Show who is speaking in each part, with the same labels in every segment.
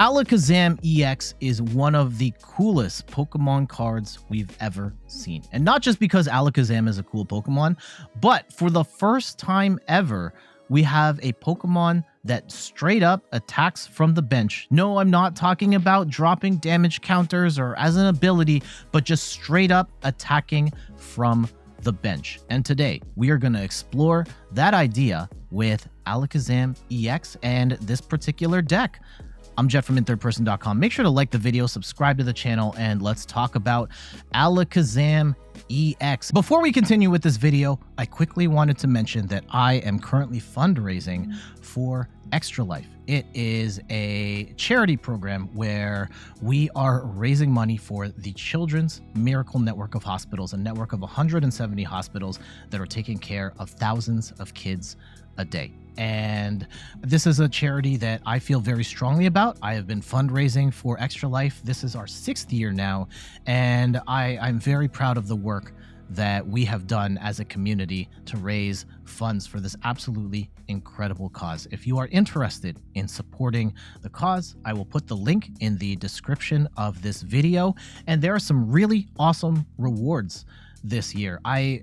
Speaker 1: Alakazam EX is one of the coolest Pokemon cards we've ever seen. And not just because Alakazam is a cool Pokemon, but for the first time ever, we have a Pokemon that straight up attacks from the bench. No, I'm not talking about dropping damage counters or as an ability, but just straight up attacking from the bench. And today we are going to explore that idea with Alakazam EX and this particular deck. I'm Jet from inthirdperson.com. Make sure to like the video, subscribe to the channel, and let's talk about Alakazam EX. Before we continue with this video, I quickly wanted to mention that I am currently fundraising for Extra Life. It is a charity program where we are raising money for the Children's Miracle Network of Hospitals, a network of 170 hospitals that are taking care of thousands of kids a day. And this is a charity that I feel very strongly about. I have been fundraising for Extra Life. This is our 6th year now, and I'm very proud of the work that we have done as a community to raise funds for this absolutely incredible cause. If you are interested in supporting the cause, I will put the link in the description of this video, and there are some really awesome rewards this year.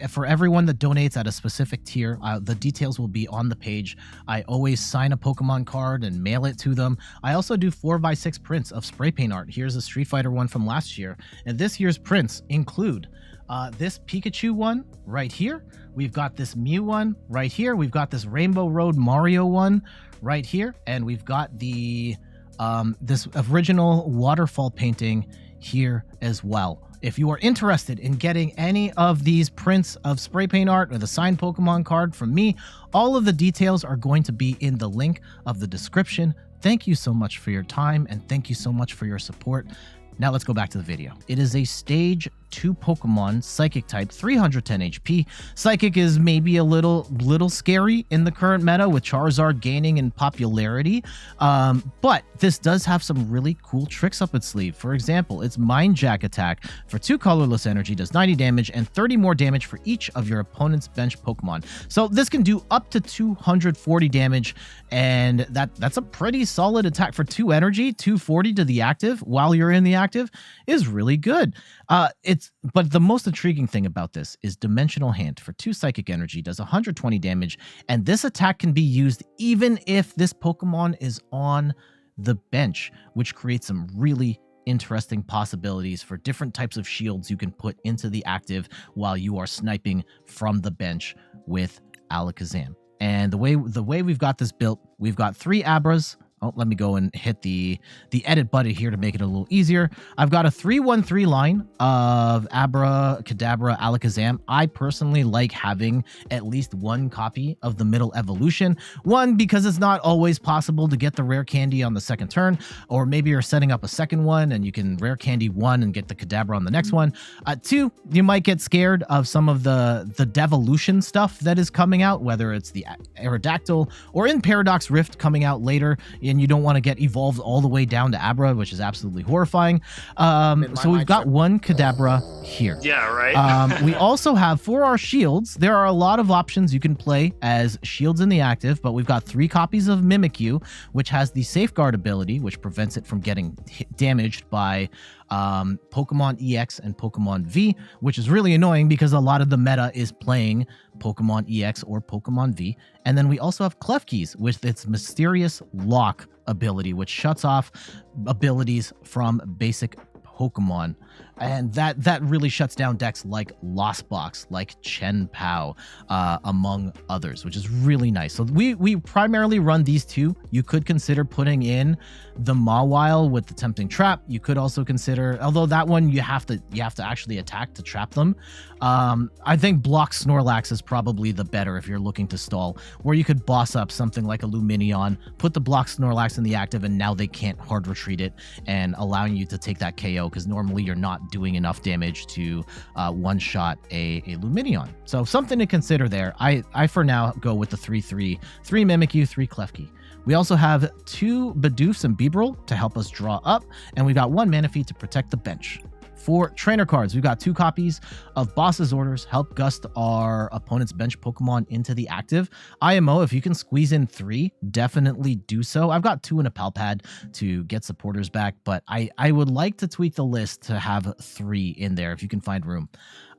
Speaker 1: For everyone that donates at a specific tier, the details will be on the page. I always sign a Pokemon card and mail it to them. I also do 4x6 prints of spray paint art. Here's a Street Fighter one from last year, and this year's prints include this Pikachu one right here. We've got this Mew one right here. We've got this Rainbow Road Mario one right here, and we've got the this original waterfall painting here as well. If you are interested in getting any of these prints of spray paint art or the signed Pokemon card from me, all of the details are going to be in the link of the description. Thank you so much for your time, and thank you so much for your support. Now let's go back to the video. It is a stage 2 Pokemon, Psychic type, 310 HP. Psychic is maybe a little scary in the current meta with Charizard gaining in popularity, but this does have some really cool tricks up its sleeve. For example, its Mind Jack attack for 2 colorless energy does 90 damage and 30 more damage for each of your opponent's bench Pokemon. So this can do up to 240 damage, and that's a pretty solid attack for 2 energy. 240 to the active while you're in the active is really good. But the most intriguing thing about this is Dimensional Hand for 2 psychic energy does 120 damage, and this attack can be used even if this Pokemon is on the bench, which creates some really interesting possibilities for different types of shields you can put into the active while you are sniping from the bench with Alakazam. And the way we've got this built, we've got 3 Abras. Oh, let me go and hit the edit button here to make it a little easier. I've got a 3-1-3 line of Abra, Kadabra, Alakazam. I personally like having at least 1 copy of the middle evolution. 1, because it's not always possible to get the rare candy on the 2nd turn, or maybe you're setting up a 2nd one and you can rare candy 1 and get the Kadabra on the next one. 2, you might get scared of some of the devolution stuff that is coming out, whether it's the Aerodactyl or in Paradox Rift coming out later, and you don't want to get evolved all the way down to Abra, which is absolutely horrifying. So we've got 1 Kadabra here.
Speaker 2: Yeah, right.
Speaker 1: We also have, for our shields, there are a lot of options you can play as shields in the active, but we've got 3 copies of Mimikyu, which has the Safeguard ability, which prevents it from getting damaged by Pokemon EX and Pokemon V, which is really annoying because a lot of the meta is playing Pokemon EX or Pokemon V. And then we also have Klefki with its Mysterious Lock ability, which shuts off abilities from basic Pokemon. And that really shuts down decks like Lost Box, like Chen Pao, among others, which is really nice. So we primarily run these 2. You could consider putting in the Mawile with the Tempting Trap. You could also consider, although that one you have to actually attack to trap them. I think Block Snorlax is probably the better if you're looking to stall, where you could boss up something like a Lumineon, put the Block Snorlax in the active, and now they can't hard retreat it, and allowing you to take that KO, because normally you're not doing enough damage to one-shot a Lumineon. So something to consider there. I for now go with the 3-3 Mimikyu, 3 Klefki. We also have 2 Bidoofs and Bibarel to help us draw up, and we've got 1 Manaphy to protect the bench. For trainer cards, we've got 2 copies of Boss's Orders, help gust our opponent's bench Pokemon into the active. IMO, if you can squeeze in 3, definitely do so. I've got 2 in a Pal Pad to get supporters back, but I would like to tweak the list to have 3 in there if you can find room.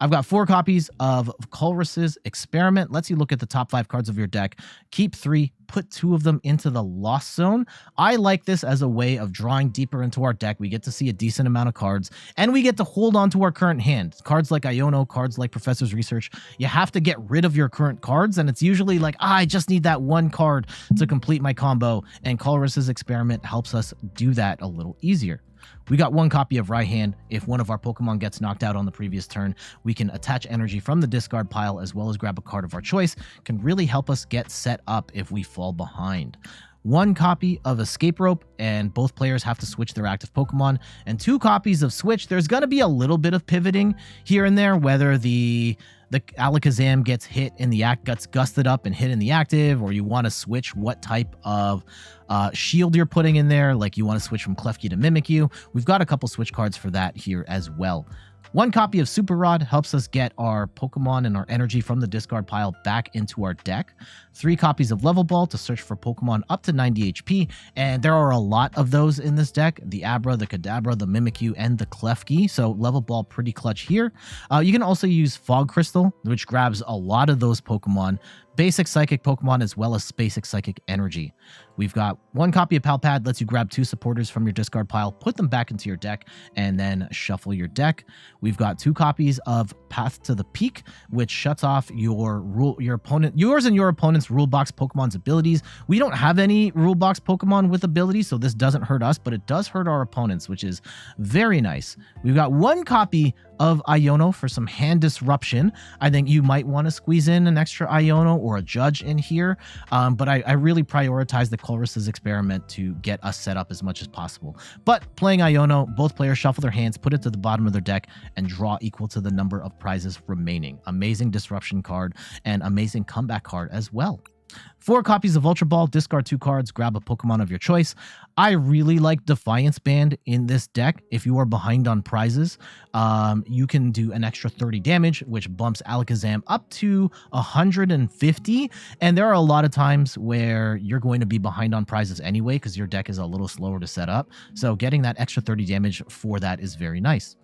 Speaker 1: I've got 4 copies of Colress's Experiment. Lets you look at the top 5 cards of your deck, keep 3, put 2 of them into the Lost Zone. I like this as a way of drawing deeper into our deck. We get to see a decent amount of cards, and we get to hold on to our current hand. Cards like Iono, cards like Professor's Research, you have to get rid of your current cards, and it's usually like, I just need that one card to complete my combo, and Colress's Experiment helps us do that a little easier. We got 1 copy of Raihan. If one of our Pokemon gets knocked out on the previous turn, we can attach energy from the discard pile as well as grab a card of our choice. Can really help us get set up if we fall behind. 1 copy of Escape Rope, and both players have to switch their active Pokemon, and 2 copies of Switch. There's going to be a little bit of pivoting here and there, whether the Alakazam gets hit in the gets gusted up and hit in the active, or you want to switch what type of shield you're putting in there, like you want to switch from Klefki to Mimikyu. We've got a couple switch cards for that here as well. 1 copy of Super Rod helps us get our Pokemon and our energy from the discard pile back into our deck. 3 copies of Level Ball to search for Pokemon up to 90 HP, and there are a lot of those in this deck. The Abra, the Kadabra, the Mimikyu, and the Klefki, so Level Ball pretty clutch here. You can also use Fog Crystal, which grabs a lot of those Pokemon. Basic Psychic Pokemon as well as Basic Psychic Energy. We've got 1 copy of Pal Pad, lets you grab 2 supporters from your discard pile, put them back into your deck, and then shuffle your deck. We've got 2 copies of Path to the Peak, which shuts off yours and your opponent's rule box Pokemon's abilities. We don't have any rule box Pokemon with abilities, so this doesn't hurt us, but it does hurt our opponents, which is very nice. We've got 1 copy of Iono for some hand disruption. I think you might want to squeeze in an extra Iono or a Judge in here, but I really prioritize the Colress's Experiment to get us set up as much as possible. But playing Iono, both players shuffle their hands, put it to the bottom of their deck, and draw equal to the number of prizes remaining. Amazing disruption card and amazing comeback card as well. 4 copies of Ultra Ball, discard 2 cards, grab a Pokemon of your choice. I really like Defiance Band in this deck. If you are behind on prizes, you can do an extra 30 damage, which bumps Alakazam up to 150. And there are a lot of times where you're going to be behind on prizes anyway, because your deck is a little slower to set up. So getting that extra 30 damage for that is very nice.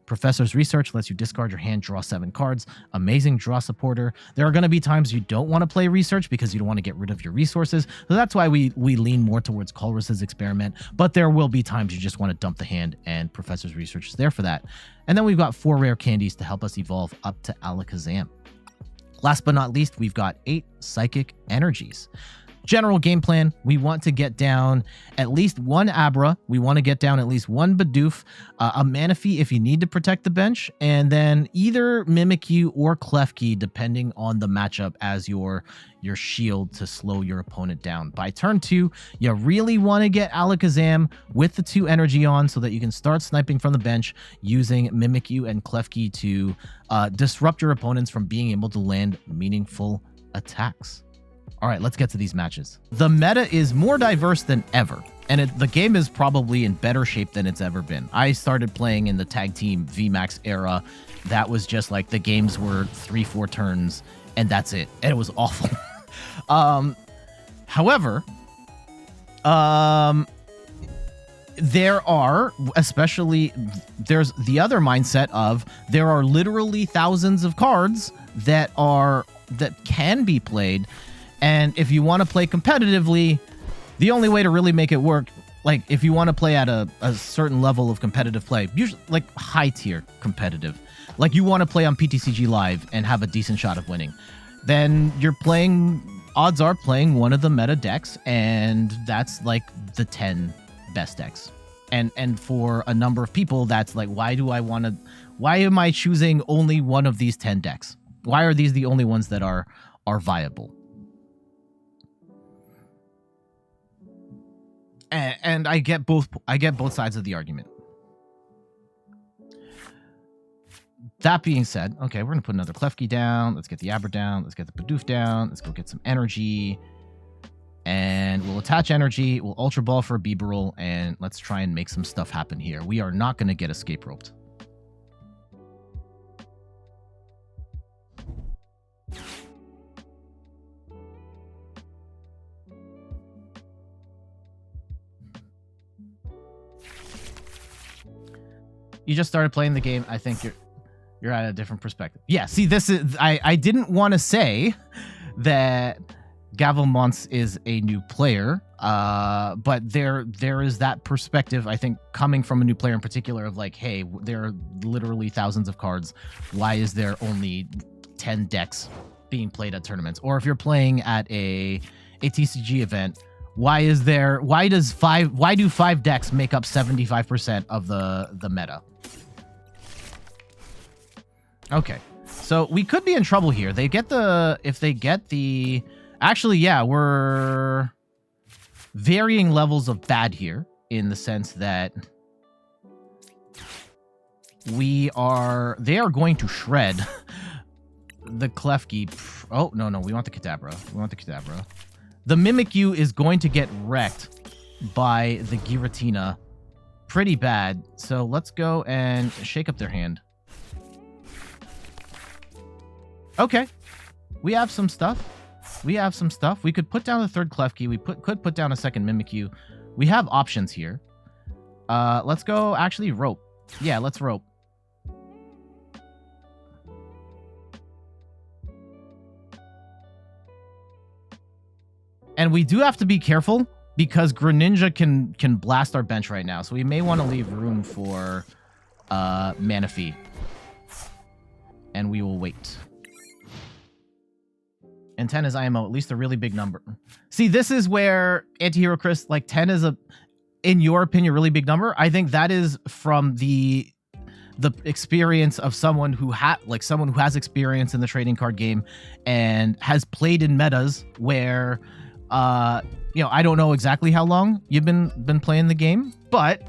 Speaker 1: Professor's Research lets you discard your hand, draw 7 cards. Amazing draw supporter. There are going to be times you don't want to play Research because you don't want to get rid of your resources. So that's why we lean more towards Colress's Experiment. But there will be times you just want to dump the hand, and Professor's Research is there for that. And then we've got 4 rare candies to help us evolve up to Alakazam. Last but not least, we've got 8 Psychic Energies. General game plan, we want to get down at least 1 Abra, we want to get down at least 1 Bidoof, a Manaphy if you need to protect the bench, and then either Mimikyu or Klefki depending on the matchup as your shield to slow your opponent down. By turn 2, you really want to get Alakazam with the 2 energy on so that you can start sniping from the bench using Mimikyu and Klefki to disrupt your opponents from being able to land meaningful attacks. All right, let's get to these matches. The meta is more diverse than ever, and the game is probably in better shape than it's ever been. I started playing in the tag team VMAX era. That was just like the games were 3-4 turns, and that's it. And it was awful. However, there are, there's the other mindset of there are literally thousands of cards that can be played. And if you want to play competitively, the only way to really make it work, like if you want to play at a certain level of competitive play, usually like high tier competitive, like you want to play on PTCG Live and have a decent shot of winning, then you're playing, odds are playing one of the meta decks, and that's like the 10 best decks. And for a number of people, that's like, why am I choosing only one of these 10 decks? Why are these the only ones that are viable? And I get both sides of the argument. That being said, okay, we're gonna put another Klefki down. Let's get the Abra down. Let's get the Bidoof down. Let's go get some energy. And we'll attach energy. We'll Ultra Ball for a Bibarel, and let's try and make some stuff happen here. We are not gonna get escape roped. You just started playing the game. I think you're at a different perspective. Yeah, see, this is I didn't want to say that Gavelmonts is a new player, but there is that perspective, I think, coming from a new player in particular of like, hey, there are literally thousands of cards. Why is there only 10 decks being played at tournaments? Or if you're playing at a TCG event, why do 5 decks make up 75% of the meta? Okay, so we could be in trouble here. Actually, yeah, we're varying levels of bad here in the sense that they are going to shred the Klefki. Oh, no, we want the Kadabra. The Mimikyu is going to get wrecked by the Giratina pretty bad. So let's go and shake up their hand. Okay. We have some stuff. We could put down a third Klefki. We could put down a second Mimikyu. We have options here. Let's go actually rope. Yeah, let's rope. And we do have to be careful because Greninja can blast our bench right now. So we may want to leave room for Manaphy. And we will wait. And 10 is IMO, at least a really big number. See, this is where Antihero Chris, like 10 is in your opinion, really big number. I think that is from the experience of someone who has experience in the trading card game and has played in metas where, I don't know exactly how long you've been playing the game, but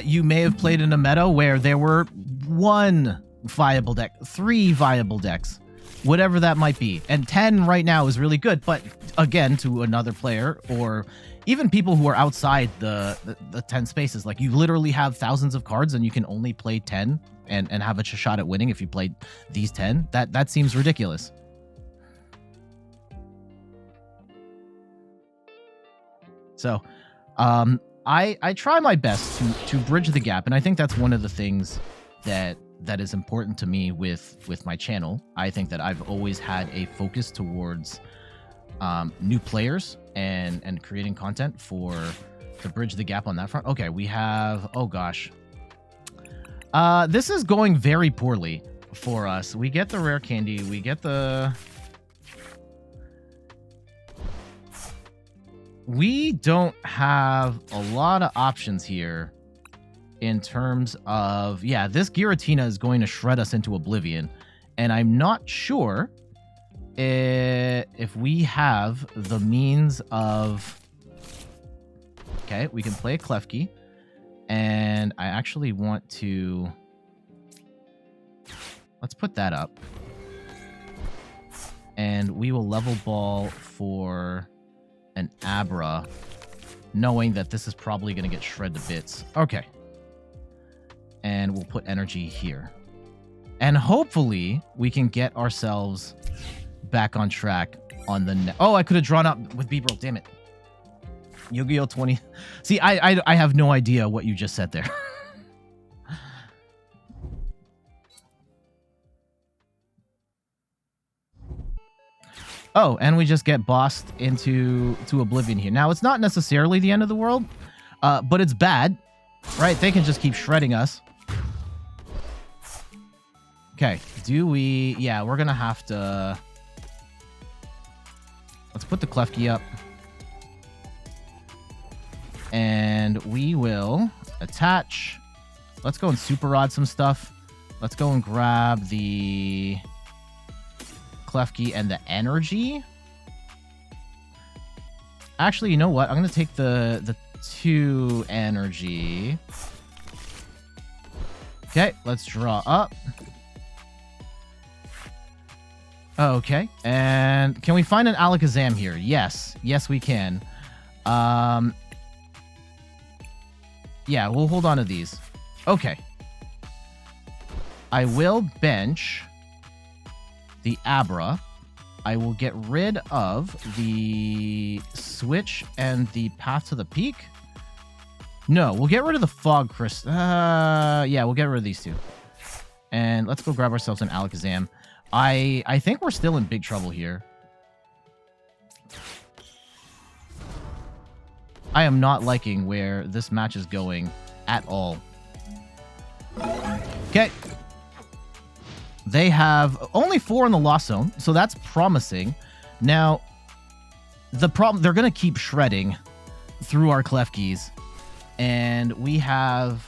Speaker 1: you may have played in a meta where there were 1 viable deck, 3 viable decks, whatever that might be. And 10 right now is really good, but again, to another player or even people who are outside the 10 spaces, like you literally have thousands of cards and you can only play 10 and have a shot at winning if you played these 10. That seems ridiculous. So I try my best to bridge the gap, and I think that's one of the things that is important to me with my channel. I think that I've always had a focus towards new players and creating content to bridge the gap on that front. Okay, we have, oh gosh. This is going very poorly for us. We get the rare candy, we get the... We don't have a lot of options here in terms of, yeah, this Giratina is going to shred us into oblivion. And I'm not sure if we have the means of... Okay, we can play a Klefki. And I actually want to... Let's put that up. And we will level ball for an Abra, knowing that this is probably going to get shredded to bits. Okay. And we'll put energy here. And hopefully we can get ourselves back on track on the net. Oh, I could have drawn up with Bibarel. Damn it. Yu-Gi-Oh! 20. See, I have no idea what you just said there. Oh, and we just get bossed into oblivion here. Now, it's not necessarily the end of the world, but it's bad, right? They can just keep shredding us. Okay, do we... Yeah, we're going to have to... Let's put the Klefki up. And we will attach. Let's go and super rod some stuff. Let's go and grab the Klefki and the energy. Actually, you know what? I'm going to take the 2 energy. Okay, let's draw up. Okay, and can we find an Alakazam here? Yes. Yes, we can. Yeah, we'll hold on to these. Okay. I will bench the Abra. I will get rid of the Switch and the Path to the Peak. No, we'll get rid of the Fog Crystal. Yeah, we'll get rid of these two. And let's go grab ourselves an Alakazam. I think we're still in big trouble here. I am not liking where this match is going at all. Okay. They have only 4 in the lost zone, so that's promising. Now, the problem, they're going to keep shredding through our Klefkis. And we have...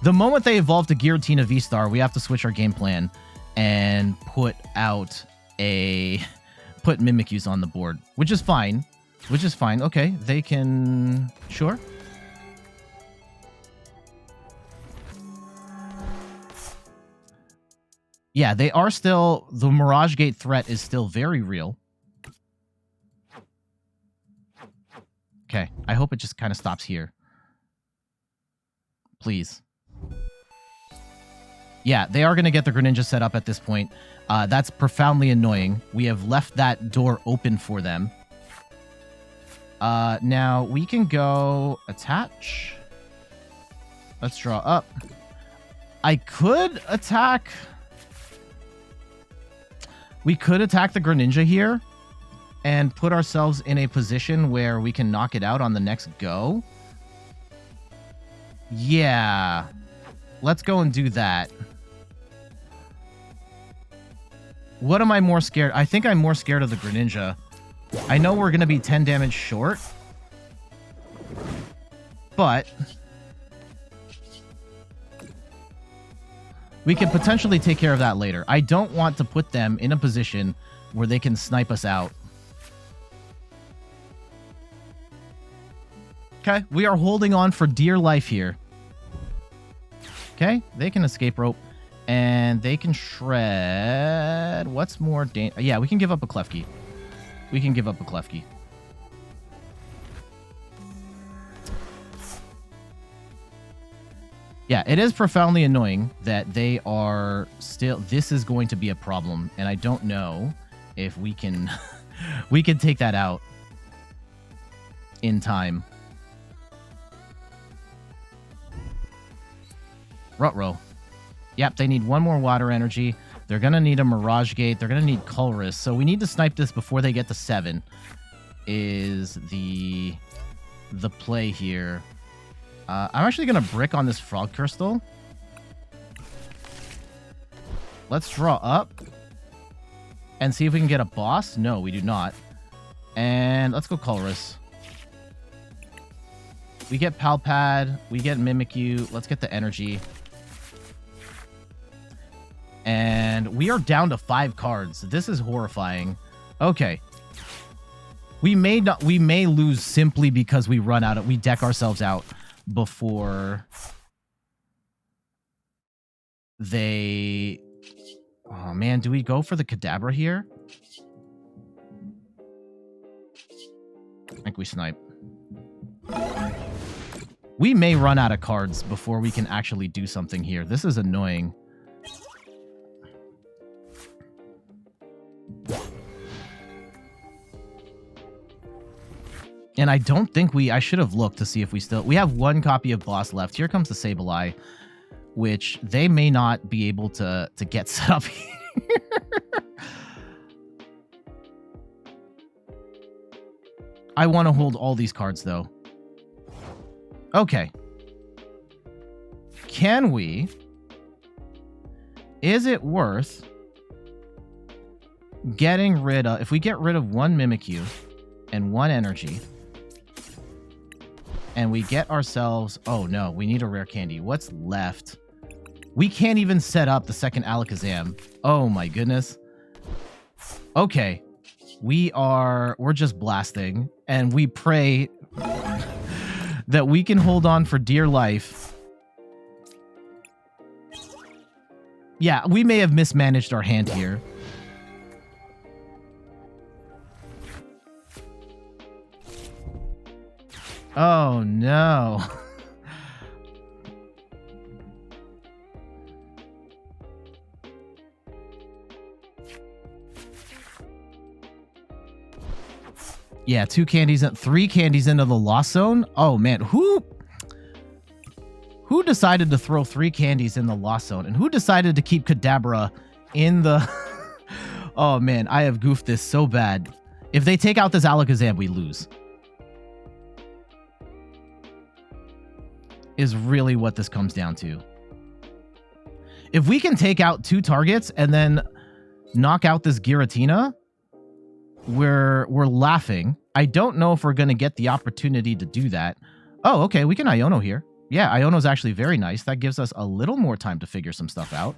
Speaker 1: The moment they evolve to Giratina VSTAR, we have to switch our game plan and put Mimikyus on the board, which is fine. Which is fine. Okay, they can... Sure. Yeah, they are still... The Mirage Gate threat is still very real. Okay, I hope it just kind of stops here. Please. Yeah, they are going to get the Greninja set up at this point. That's profoundly annoying. We have left that door open for them. Now, we can go attach. Let's draw up. I could attack... We could attack the Greninja here and put ourselves in a position where we can knock it out on the next go. Yeah. Let's go and do that. What am I more scared? I think I'm more scared of the Greninja. I know we're going to be 10 damage short. But we can potentially take care of that later. I don't want to put them in a position where they can snipe us out. Okay, we are holding on for dear life here. Okay, they can escape rope. And they can shred... What's more... Yeah, we can give up a Klefki. We can give up a Klefki. Yeah, it is profoundly annoying that they are still... This is going to be a problem, and I don't know if we can... we can take that out in time. Ruh-roh. Yep, they need one more water energy. They're going to need a Mirage Gate. They're going to need Colress. So we need to snipe this before they get to 7 is the play here. I'm actually going to brick on this Fog Crystal. Let's draw up and see if we can get a boss. No, we do not. And let's go Colress. We get Pal Pad. We get Mimikyu. Let's get the energy. And we are down to 5 cards. This is horrifying. Okay. We may lose simply because we deck ourselves out before they... Oh man, do we go for the Kadabra here? I think we snipe. We may run out of cards before we can actually do something here. This is annoying. And I don't think I should have looked to see if we have 1 copy of Boss left. Here comes the Sableye, which they may not be able to get set up here. I want to hold all these cards, though. Okay. Can we? Is it worth getting rid of... If we get rid of 1 Mimikyu and 1 energy... And we get ourselves... Oh, no. We need a rare candy. What's left? We can't even set up the second Alakazam. Oh, my goodness. Okay. We're just blasting. And we pray that we can hold on for dear life. Yeah, we may have mismanaged our hand here. Oh, no. Yeah, 2 candies and 3 candies into the lost zone. Oh man, who decided to throw 3 candies in the lost zone, and who decided to keep Kadabra in the? Oh man, I have goofed this so bad. If they take out this Alakazam, we lose. Is really what this comes down to. If we can take out 2 targets and then knock out this Giratina, we're laughing. I don't know if we're going to get the opportunity to do that. Oh, okay, we can Iono here. Yeah, Iono's actually very nice. That gives us a little more time to figure some stuff out.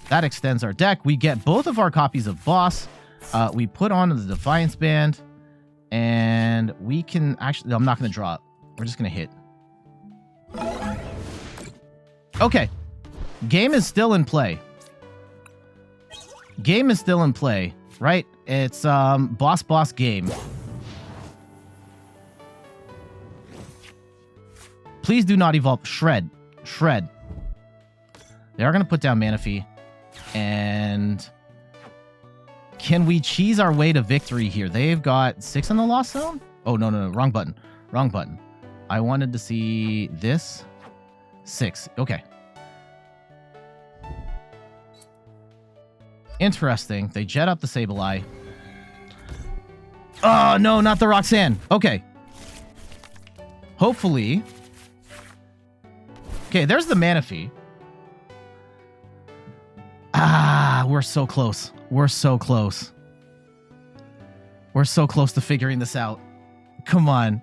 Speaker 1: That extends our deck. We get both of our copies of Boss. We put on the Defiance Band. And we can actually... I'm not going to draw it. We're just going to hit. Okay. Game is still in play. Game is still in play, right? It's boss game. Please do not evolve. Shred. They are going to put down Manaphy. And can we cheese our way to victory here? They've got 6 in the lost zone? Oh, no. Wrong button. I wanted to see this. 6. Okay. Interesting. They jet up the Sableye. Oh, no, not the Roxanne. Okay. Hopefully. Okay, there's the Manaphy. Ah, we're so close. We're so close to figuring this out. Come on.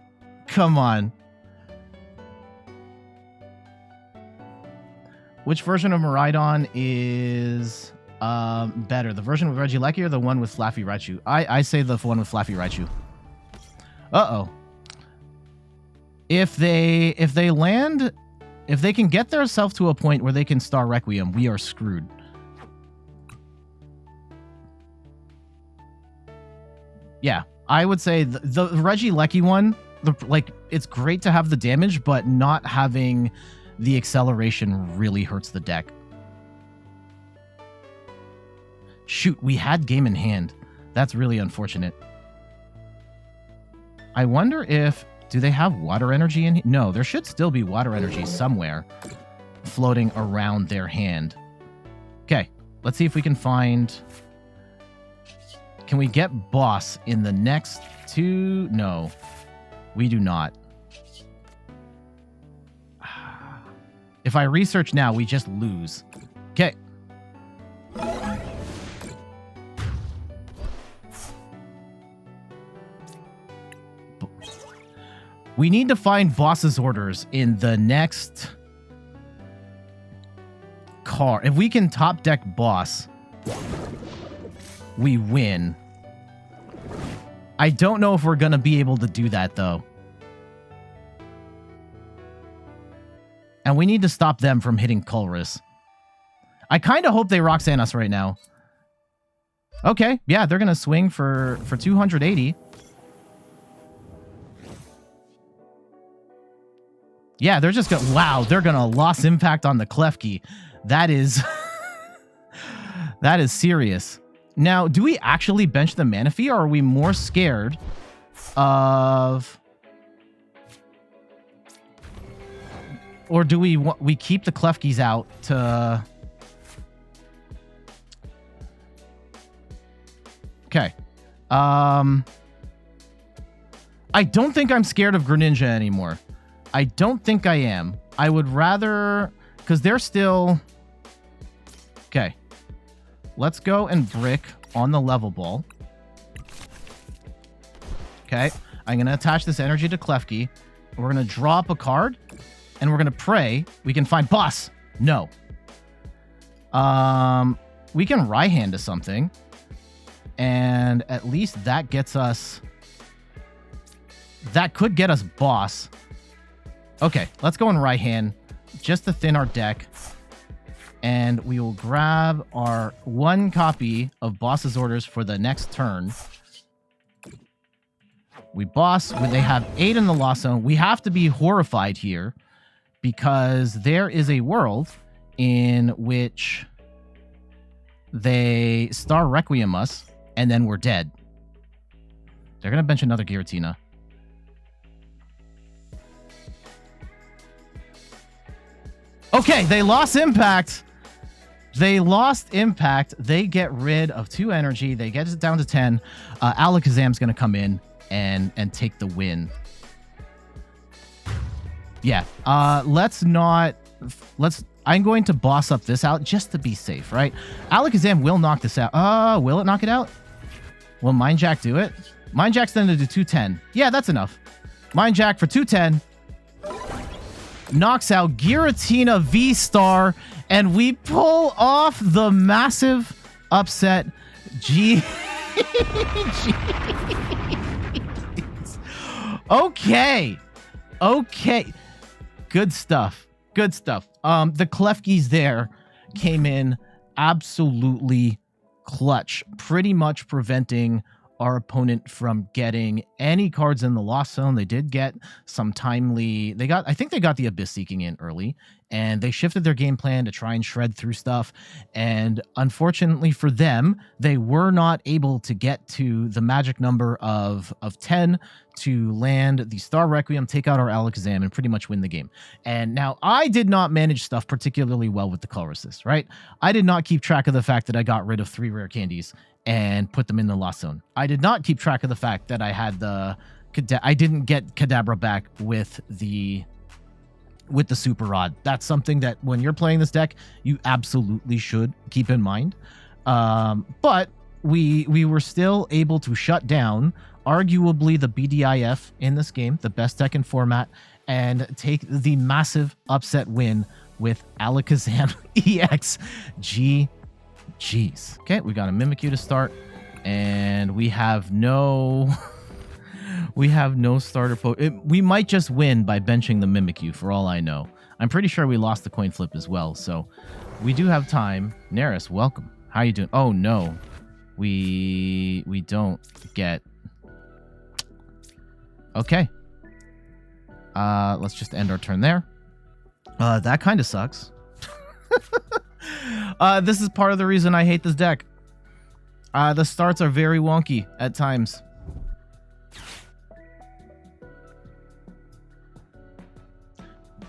Speaker 1: Which version of Miraidon is better? The version with Regieleki or the one with Flaffy Raichu? I say the one with Flaffy Raichu. Uh-oh. If they can get themselves to a point where they can Star Requiem, we are screwed. Yeah, I would say the Regieleki one, it's great to have the damage, but not having the acceleration really hurts the deck. Shoot, we had game in hand. That's really unfortunate. I wonder if... Do they have water energy in here? No, there should still be water energy somewhere floating around their hand. Okay, let's see if we can find... Can we get Boss in the next 2? No, we do not. If I research now, we just lose. Okay. We need to find Boss's orders in the next card. If we can top deck Boss, we win. I don't know if we're going to be able to do that, though. And we need to stop them from hitting Colress. I kind of hope they Roxanne us right now. Okay, yeah, they're going to swing for 280. Yeah, they're just going to... Wow, they're going to loss impact on the Klefki. That is... that is serious. Now, do we actually bench the Manaphy, or are we more scared of... Or do we keep the Klefkis out to... Okay. I don't think I'm scared of Greninja anymore. I don't think I am. I would rather... Because they're still... Okay. Let's go and brick on the level ball. Okay. I'm going to attach this energy to Klefki. We're going to draw up a card. And we're going to pray we can find Boss. No. We can Raihan to something. And at least that gets us... That could get us Boss. Okay, let's go and Raihan just to thin our deck. And we will grab our 1 copy of Boss's orders for the next turn. We Boss. When they have 8 in the loss zone, we have to be horrified here because there is a world in which They Star Requiem us, and then we're dead. They're going to bench another Giratina. Okay, they lost impact. They lost impact. They get rid of 2 energy. They get it down to 10. Alakazam's going to come in and take the win. Yeah. I'm going to boss up this out just to be safe, right? Alakazam will knock this out. Will it knock it out? Will Mind Jack do it? Mind Jack's then to do 210. Yeah, that's enough. Mind Jack for 210. Knocks out Giratina VSTAR, and we pull off the massive upset. Okay. Good stuff. The Klefkis there came in absolutely clutch, pretty much preventing our opponent from getting any cards in the lost zone. They did get some timely, I think they got the Abyss Seeking in early, and they shifted their game plan to try and shred through stuff. And unfortunately for them, they were not able to get to the magic number of 10 to land the Star Requiem, take out our Alakazam, and pretty much win the game. And now I did not manage stuff particularly well with the Colresses, right? I did not keep track of the fact that I got rid of 3 rare candies and put them in the lost zone. I did not keep track of the fact that I had I didn't get Kadabra back with the Super Rod. That's something that when you're playing this deck, you absolutely should keep in mind. But we were still able to shut down arguably the BDIF in this game, the best deck in format, and take the massive upset win with Alakazam EX GG's. Okay, we got a Mimikyu to start, and we have no starter we might just win by benching the Mimikyu for all I know. I'm pretty sure we lost the coin flip as well, so we do have time. Neris, welcome. How you doing? Oh no, we don't get. Okay. Let's just end our turn there. That kind of sucks. This is part of the reason I hate this deck. The starts are very wonky at times.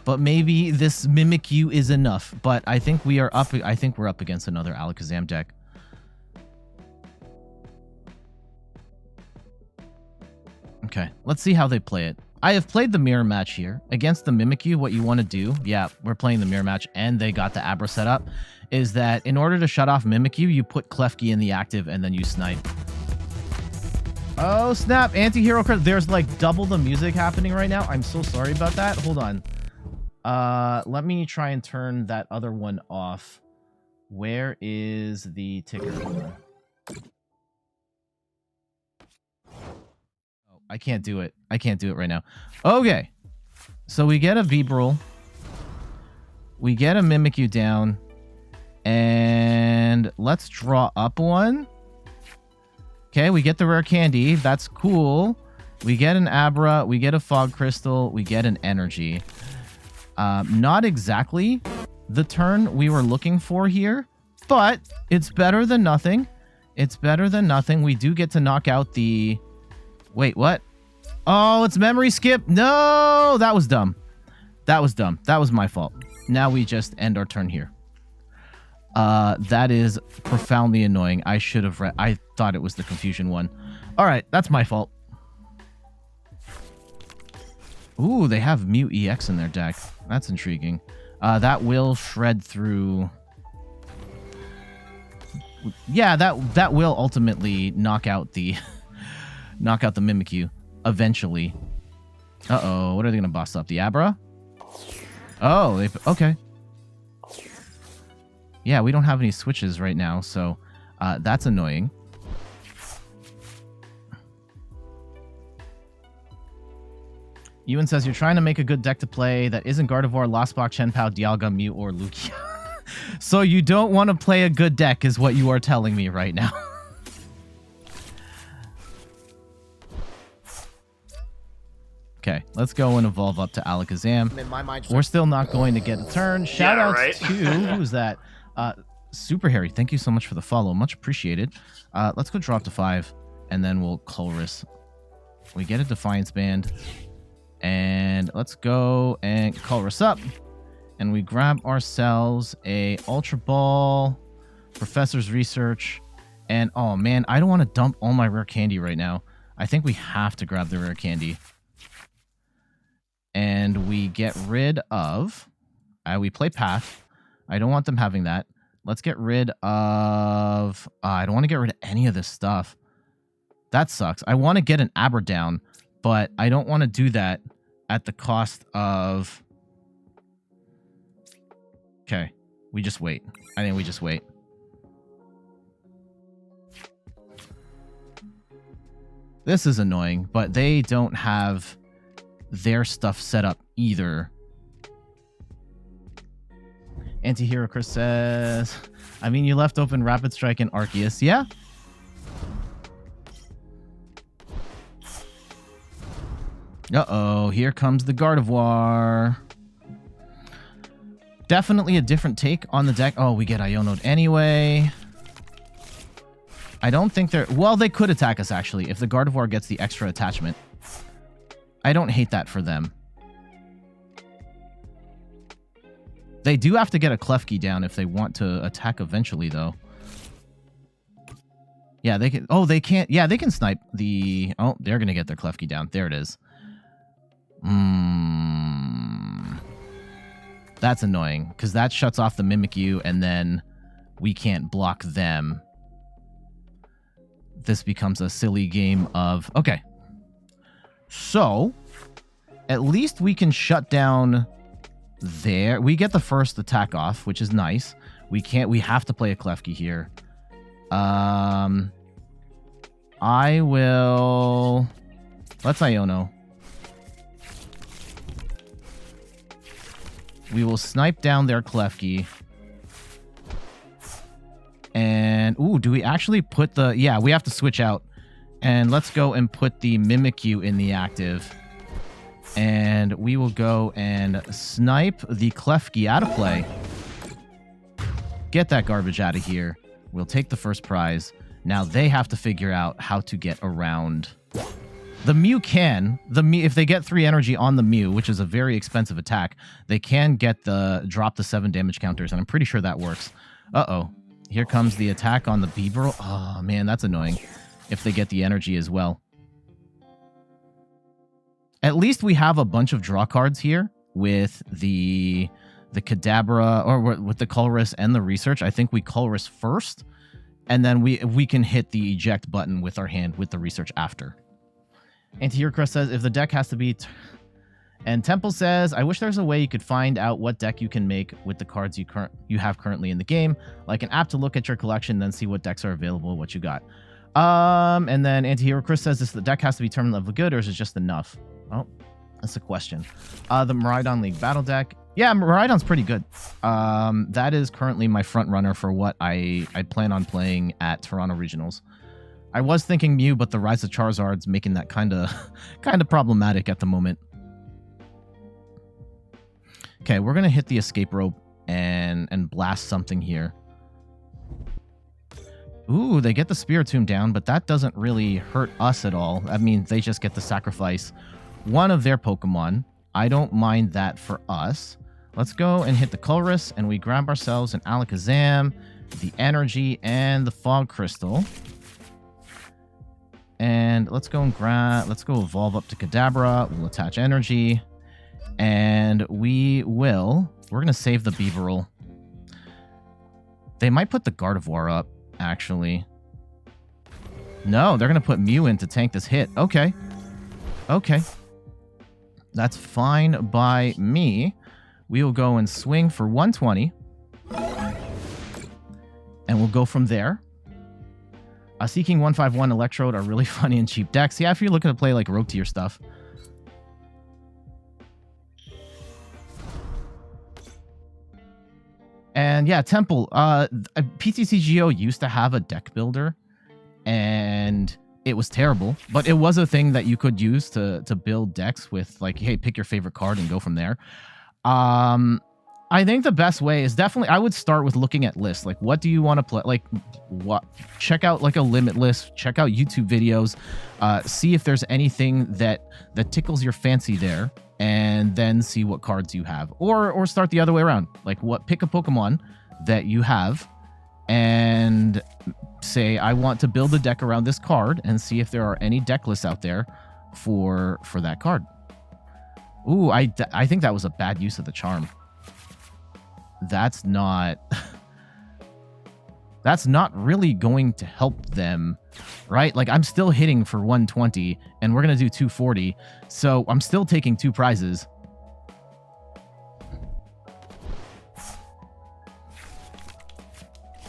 Speaker 1: But maybe this Mimikyu is enough. But I think we're up against another Alakazam deck. Okay, let's see how they play it. I have played the mirror match here. Against the Mimikyu, what you want to do, yeah, we're playing the mirror match, and they got the Abra set up, is that in order to shut off Mimikyu, you put Klefki in the active, and then you snipe. Oh, snap. Anti-hero card. There's like double the music happening right now. I'm so sorry about that. Hold on. Let me try and turn that other one off. Where is the ticker? I can't do it. I can't do it right now. Okay. So we get a Bibarel. We get a Mimikyu down. And let's draw up one. Okay, we get the rare candy. That's cool. We get an Abra. We get a Fog Crystal. We get an energy. Not exactly the turn we were looking for here, but it's better than nothing. It's better than nothing. We do get to knock out the... Wait, what? Oh, it's memory skip. No, that was dumb. That was dumb. That was my fault. Now we just end our turn here. That is profoundly annoying. I should have read. I thought it was the confusion one. All right, that's my fault. Ooh, they have Mew EX in their deck. That's intriguing. That will shred through. Yeah, that will ultimately knock out the Mimikyu eventually. Uh-oh, what are they gonna boss up? The Abra? Oh, okay. Yeah, we don't have any switches right now, so that's annoying. Ewan says, you're trying to make a good deck to play that isn't Gardevoir, Lostbach, Chenpao, Dialga, Mew, or Lugia. So you don't want to play a good deck is what you are telling me right now. Okay, let's go and evolve up to Alakazam.
Speaker 2: In my mind,
Speaker 1: we're still not going to get a turn. Shout out to, who's that? Super Harry, thank you so much for the follow. Much appreciated. Let's go drop to 5, and then we'll Colress. We get a Defiance Band, and let's go and Colress up, and we grab ourselves a Ultra Ball, Professor's Research, and oh man, I don't want to dump all my Rare Candy right now. I think we have to grab the Rare Candy. And we get rid of... we play Path. I don't want them having that. Let's get rid of... I don't want to get rid of any of this stuff. That sucks. I want to get an Abra down, but I don't want to do that at the cost of... Okay. We just wait. I think we just wait. This is annoying, but they don't have their stuff set up either. Antihero Chris says, I mean, you left open Rapid Strike and Arceus. Yeah? Uh-oh, here comes the Gardevoir. Definitely a different take on the deck. Oh, we get Iono'd anyway. I don't think they're... Well, they could attack us, actually, if the Gardevoir gets the extra attachment. I don't hate that for them. They do have to get a Klefki down if they want to attack eventually, though. Yeah, they can... Oh, they can't... Yeah, they can snipe the... Oh, they're going to get their Klefki down. There it is. That's annoying, because that shuts off the Mimikyu, and then we can't block them. This becomes a silly game of... Okay. So, at least we can shut down there. We get the first attack off, which is nice. We have to play a Klefki here. I will... Let's Iono. We will snipe down their Klefki. And, ooh, do we actually put the... Yeah, we have to switch out. And let's go and put the Mimikyu in the active. And we will go and snipe the Klefki out of play. Get that garbage out of here. We'll take the first prize. Now they have to figure out how to get around. The Mew can. If they get 3 energy on the Mew, which is a very expensive attack, they can get drop the 7 damage counters, and I'm pretty sure that works. Uh-oh. Here comes the attack on the Bibarel. Oh, man, that's annoying. If they get the energy as well. At least we have a bunch of draw cards here with the Kadabra, or with the Colress and the Research. I think we Colress first, and then we can hit the eject button with our hand with the Research after. Antihero says, if the deck has to be... And Temple says, I wish there's a way you could find out what deck you can make with the cards you have currently in the game, like an app to look at your collection, then see what decks are available, what you got. And then Antihero Chris says, the deck has to be tournament level good, or is it just enough? Oh, that's a question. The Miraidon League Battle deck. Yeah, Miraidon's pretty good. That is currently my front runner for what I plan on playing at Toronto Regionals. I was thinking Mew, but the Rise of Charizard's making that kind of problematic at the moment. Okay, we're gonna hit the Escape Rope and blast something here. Ooh, they get the Spiritomb down, but that doesn't really hurt us at all. I mean, they just get to sacrifice one of their Pokemon. I don't mind that for us. Let's go and hit the Colress, and we grab ourselves an Alakazam, the Energy, and the Fog Crystal. And let's go evolve up to Kadabra. We'll attach Energy. And we're going to save the Bibarel. They might put the Gardevoir up, actually. No, they're going to put Mew in to tank this hit. Okay. Okay. That's fine by me. We will go and swing for 120. And we'll go from there. Seeking 151 Electrode are really funny and cheap decks. Yeah, if you're looking to play like Rogue Tier stuff. And yeah, Temple, PTCGO used to have a deck builder, and it was terrible, but it was a thing that you could use to build decks with, like, hey, pick your favorite card and go from there. I I think the best way is definitely, I would start with looking at lists. Like, what do you want to play? Like, what? Check out like a limit list. Check out YouTube videos. See if there's anything that tickles your fancy there, and then see what cards you have. Or start the other way around. Like, pick a Pokemon that you have, and say, I want to build a deck around this card, and see if there are any deck lists out there for that card. Ooh, I think that was a bad use of the charm. That's not really going to help them, right? Like, I'm still hitting for 120 and we're going to do 240. So I'm still taking 2 prizes.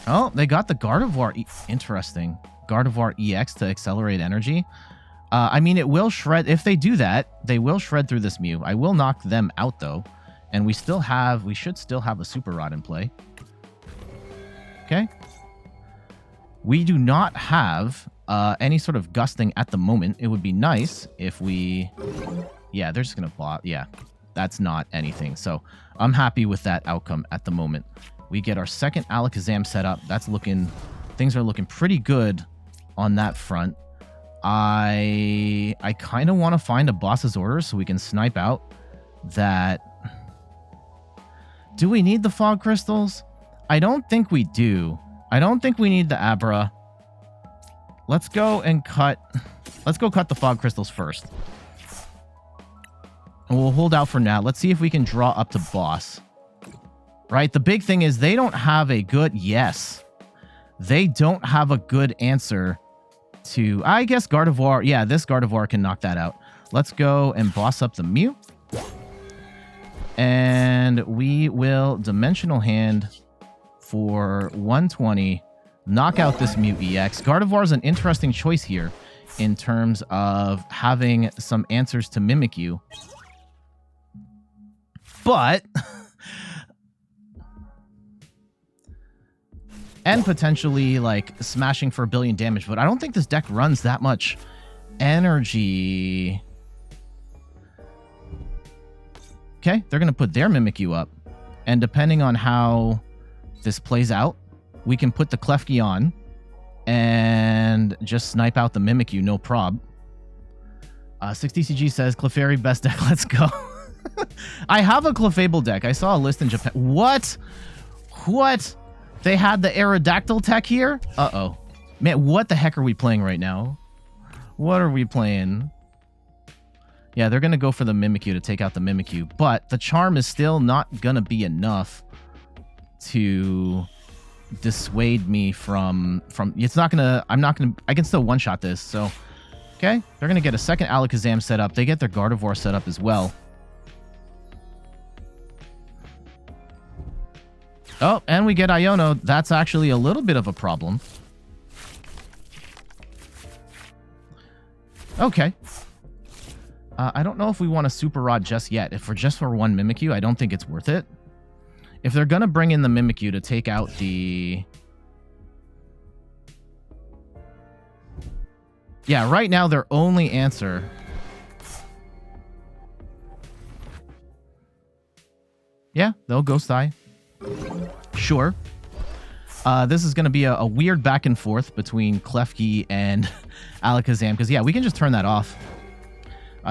Speaker 1: Oh, they got the Gardevoir. Interesting. Gardevoir EX to accelerate energy. I mean, it will shred. If they do that, they will shred through this Mew. I will knock them out though. And we should still have a Super Rod in play. Okay. We do not have any sort of gusting at the moment. It would be nice if we... Yeah, they're just going to block. Yeah, that's not anything. So I'm happy with that outcome at the moment. We get our second Alakazam set up. That's looking... Things are looking pretty good on that front. I kind of want to find a boss's order so we can snipe out that... Do we need the Fog Crystals? I don't think we do. I don't think we need the Abra. Let's go cut the Fog Crystals first. And we'll hold out for now. Let's see if we can draw up to boss. Right? The big thing is they don't have a good... Yes. They don't have a good answer to... I guess Gardevoir... Yeah, this Gardevoir can knock that out. Let's go and boss up the Mew. And we will Dimensional Hand for 120. Knock out this Mew EX. Gardevoir is an interesting choice here in terms of having some answers to Mimikyu. But... and potentially, like, smashing for 1 billion damage. But I don't think this deck runs that much energy... Okay, they're going to put their Mimikyu up. And depending on how this plays out, we can put the Klefki on and just snipe out the Mimikyu, no prob. 6TCG says, Clefairy best deck, let's go. I have a Clefable deck. I saw a list in Japan. What? What? They had the Aerodactyl tech here? Uh-oh. Man, what the heck are we playing right now? What are we playing? Yeah, they're going to go for the Mimikyu to take out the Mimikyu, but the charm is still not going to be enough to dissuade me from it's not going to, I can still one-shot this, so, okay. They're going to get a second Alakazam set up. They get their Gardevoir set up as well. Oh, and we get Iono. That's actually a little bit of a problem. Okay. I don't know if we want a Super Rod just yet. If we're just for 1 Mimikyu, I don't think it's worth it. If they're going to bring in the Mimikyu to take out the... Yeah, right now their only answer... Yeah, they'll Ghost Eye. Sure. This is going to be a weird back and forth between Klefki and Alakazam. Because, yeah, we can just turn that off.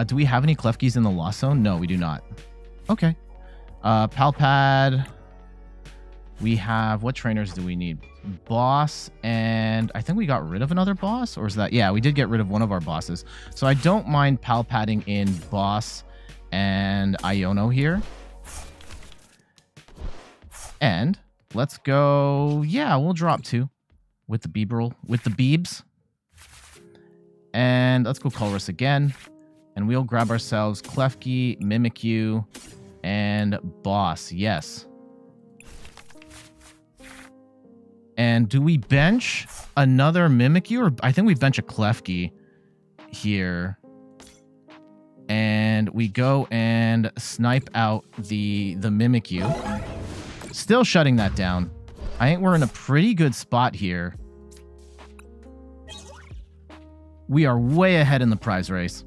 Speaker 1: Do we have any Klefkis in the Lost Zone? No, we do not. Okay. Pal Pad. We have... What trainers do we need? Boss, and I think we got rid of another boss? Or is that... Yeah, we did get rid of one of our bosses. So I don't mind Pal Padding in Boss and Iono here. And let's go... Yeah, we'll drop 2 with the Bibarel, with the Beebs. And let's go Colress again. And we'll grab ourselves Klefki, Mimikyu, and Boss. Yes. And do we bench another Mimikyu? Or I think we bench a Klefki here. And we go and snipe out the Mimikyu. Still shutting that down. I think we're in a pretty good spot here. We are way ahead in the prize race.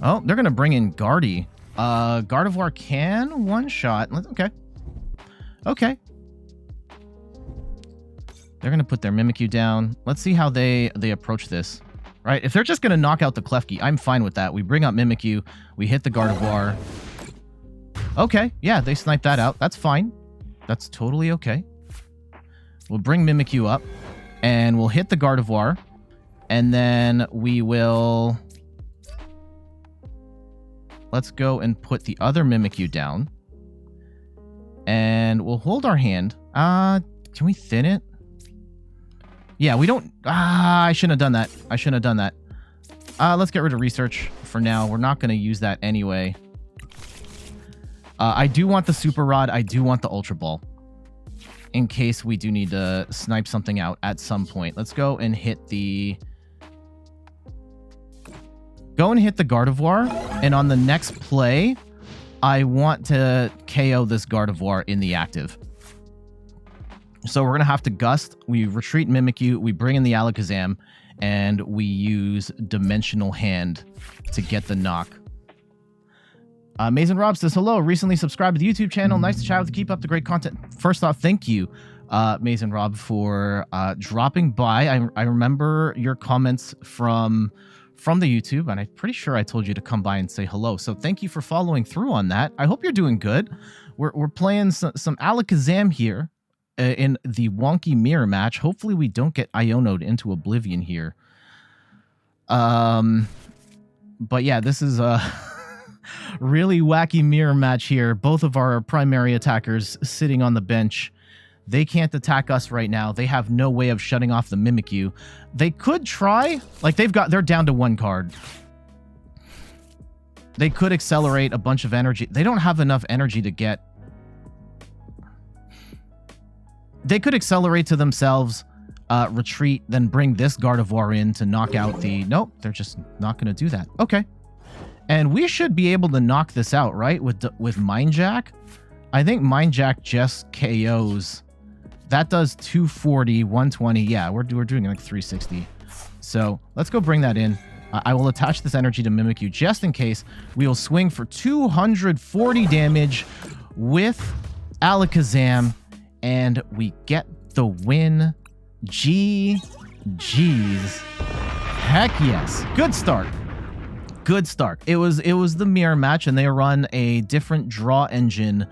Speaker 1: Oh, they're going to bring in Gardy. Gardevoir can one-shot. Okay. Okay. They're going to put their Mimikyu down. Let's see how they approach this. Right? If they're just going to knock out the Klefki, I'm fine with that. We bring up Mimikyu. We hit the Gardevoir. Okay. Yeah, they snipe that out. That's fine. That's totally okay. We'll bring Mimikyu up. And we'll hit the Gardevoir. And then we will... Let's go and put the other Mimikyu down. And we'll hold our hand. Can we thin it? Yeah, we don't... I shouldn't have done that. I shouldn't have done that. Let's get rid of research for now. We're not going to use that anyway. I do want the Super Rod. I do want the Ultra Ball. In case we do need to snipe something out at some point. Let's go and hit the... Go and hit the Gardevoir, and on the next play, I want to KO this Gardevoir in the active. So we're going to have to Gust, we retreat Mimikyu, we bring in the Alakazam, and we use Dimensional Hand to get the knock. Mason Rob says, hello, recently subscribed to the YouTube channel. Nice to chat with you. Keep up the great content. First off, thank you, Mason Rob, for dropping by. I remember your comments from the YouTube, and I'm pretty sure I told you to come by and say hello. So thank you for following through on that. I hope you're doing good. We're playing some Alakazam here in the wonky mirror match. Hopefully we don't get Iono'd into oblivion here. But yeah, this is a really wacky mirror match here. Both of our primary attackers sitting on the bench. They can't attack us right now. They have no way of shutting off the Mimikyu. They could try. Like, they're down to one card. They could accelerate a bunch of energy. They don't have enough energy to get... They could accelerate to themselves, retreat, then bring this Gardevoir in to knock out the... Nope, they're just not going to do that. Okay. And we should be able to knock this out, right? With Mind Jack? I think Mind Jack just KOs... That does 240, 120. Yeah, we're doing like 360. So let's go bring that in. I will attach this energy to Mimikyu just in case. We'll swing for 240 damage with Alakazam, and we get the win. GG's. Heck yes. Good start. Good start. It was the mirror match, and they run a different draw engine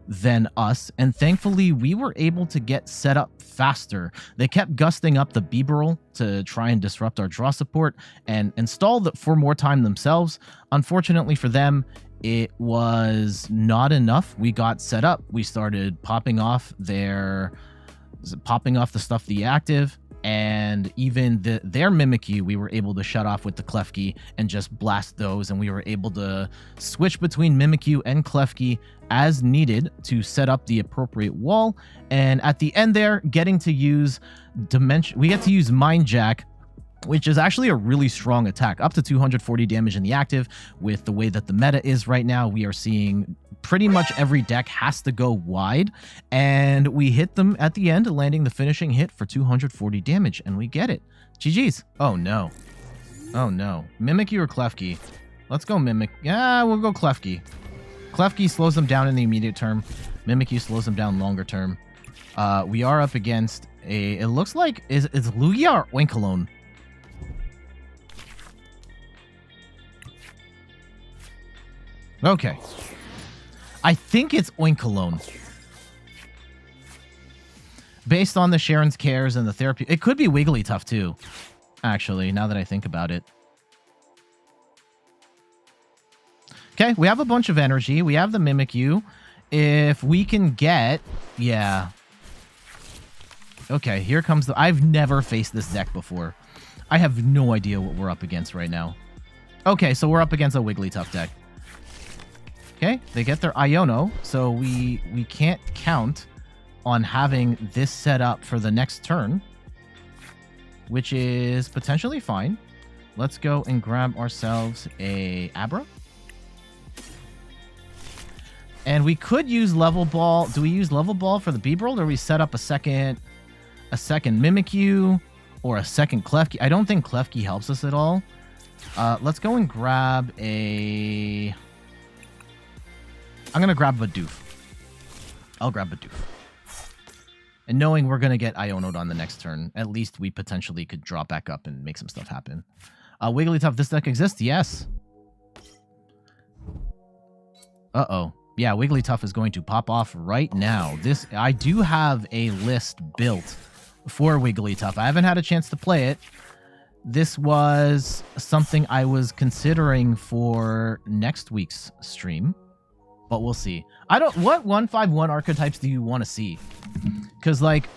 Speaker 1: than us, and thankfully we were able to get set up faster. They kept gusting up the Bibarel to try and disrupt our draw support and install it for more time themselves. Unfortunately for them, it was not enough. We got set up. We started popping off the stuff, the active, and even their Mimikyu we were able to shut off with the Klefki and just blast those, and we were able to switch between Mimikyu and Klefki as needed to set up the appropriate wall. And at the end there, getting to use we get to use Mind Jack, which is actually a really strong attack, up to 240 damage in the active. With the way that the meta is right now, we are seeing pretty much every deck has to go wide, and we hit them at the end, landing the finishing hit for 240 damage, and we get it. GG's. Oh no. Oh no. Mimikyu or Klefki? Let's go Mimic. Yeah, we'll go Klefki. Klefki slows them down in the immediate term. Mimikyu slows them down longer term. We are up against a... It looks like... Is Lugia or Oinkologne? Okay. I think it's Oinkologne. Based on the Sharon's Cares and the therapy... It could be Wigglytuff too, actually, now that I think about it. Okay, we have a bunch of energy. We have the Mimikyu. If we can get... Yeah. Okay, here comes the... I've never faced this deck before. I have no idea what we're up against right now. Okay, so we're up against a Wigglytuff deck. Okay, they get their Iono, so we can't count on having this set up for the next turn, which is potentially fine. Let's go and grab ourselves a Abra. And we could use Level Ball. Do we use Level Ball for the Bibarel, or do we set up a second Mimikyu or a second Klefki? I don't think Klefki helps us at all. Let's go and grab a... I'm going to grab Bidoof. I'll grab Bidoof. And knowing we're going to get Iono'd on the next turn, at least we potentially could drop back up and make some stuff happen. Wigglytuff, this deck exists? Yes. Uh-oh. Yeah, Wigglytuff is going to pop off right now. I do have a list built for Wigglytuff. I haven't had a chance to play it. This was something I was considering for next week's stream, but we'll see. What 151 archetypes do you want to see? Because, like,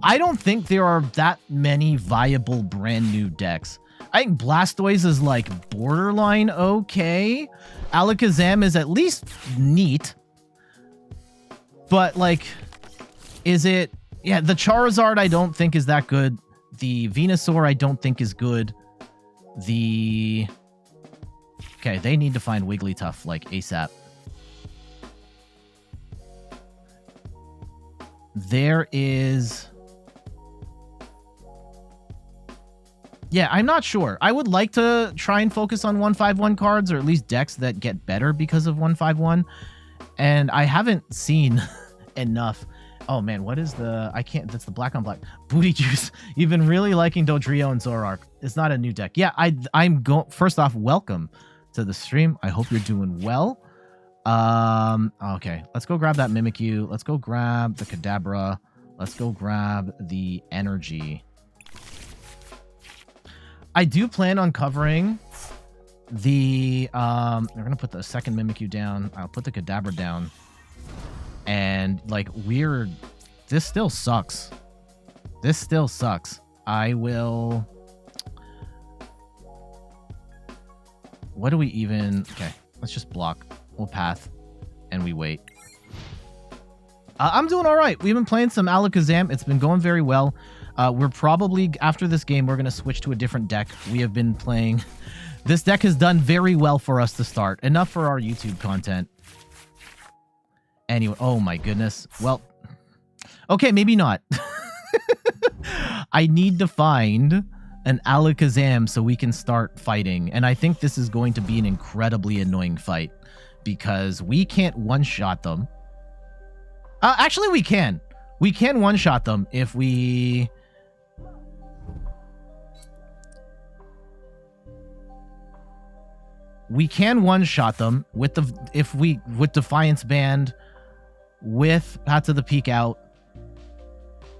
Speaker 1: I don't think there are that many viable brand new decks. I think Blastoise is, like, borderline okay. Alakazam is at least neat. But, like, is it... Yeah, the Charizard I don't think is that good. The Venusaur I don't think is good. Okay, they need to find Wigglytuff, like, ASAP. There is... Yeah, I'm not sure. I would like to try and focus on 151 cards, or at least decks that get better because of 151. And I haven't seen enough. Oh man, what is the... I can't... That's the black on black. Booty Juice. You've been really liking Dodrio and Zoroark. It's not a new deck. Yeah, I'm going... First off, welcome to the stream. I hope you're doing well. Okay, let's go grab that Mimikyu. Let's go grab the Kadabra. Let's go grab the Energy. I do plan on covering the... we're going to put the second Mimikyu down. I'll put the Kadabra down. And, like, this still sucks. This still sucks. I will... What do we even... Okay, let's just block. We'll path. And we wait. I'm doing all right. We've been playing some Alakazam. It's been going very well. We're probably... After this game, we're going to switch to a different deck. We have been playing... This deck has done very well for us to start. Enough for our YouTube content. Anyway, oh my goodness. Well, okay, maybe not. I need to find an Alakazam so we can start fighting. And I think this is going to be an incredibly annoying fight because we can't one-shot them. Actually, we can. We can one-shot them if we... We can one-shot them with with Defiance Band, with Path to the Peak out,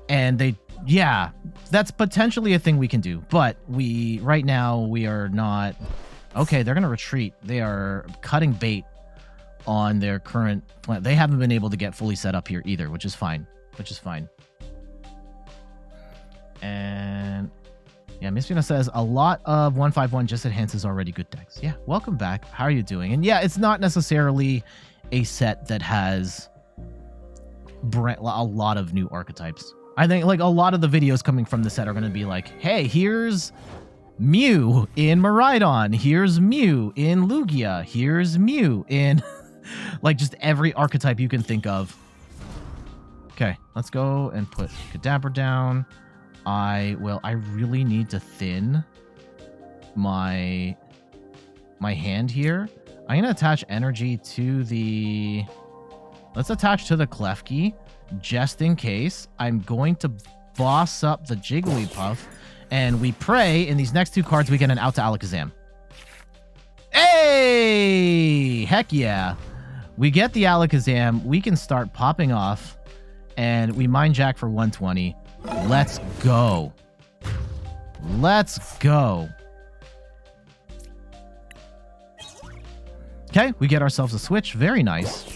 Speaker 1: and yeah, that's potentially a thing we can do. But right now we are not. Okay, they're gonna retreat. They are cutting bait on their current plan. They haven't been able to get fully set up here either, which is fine. And yeah, Mispina says a lot of 151 just enhances already good decks. Yeah, welcome back. How are you doing? And yeah, it's not necessarily a set that has a lot of new archetypes. I think like a lot of the videos coming from the set are going to be like, hey, here's Mew in Miraidon. Here's Mew in Lugia. Here's Mew in like just every archetype you can think of. Okay, let's go and put Kadabra down. I really need to thin my hand here. I'm going to attach energy to the... Let's attach to the Klefki, just in case. I'm going to boss up the Jigglypuff, and we pray in these next two cards we get an out to Alakazam. Hey! Heck yeah. We get the Alakazam. We can start popping off, and we Mind Jack for 120. Let's go. Let's go. Okay, we get ourselves a switch. Very nice.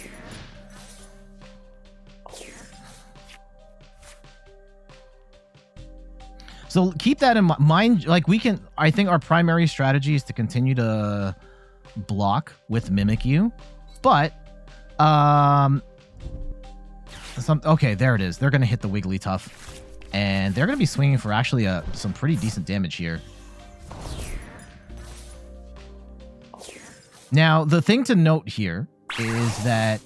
Speaker 1: So keep that in mind. Like I think our primary strategy is to continue to block with Mimikyu, but okay, there it is. They're gonna hit the Wigglytuff, and they're gonna be swinging for actually some pretty decent damage here. Now, the thing to note here is that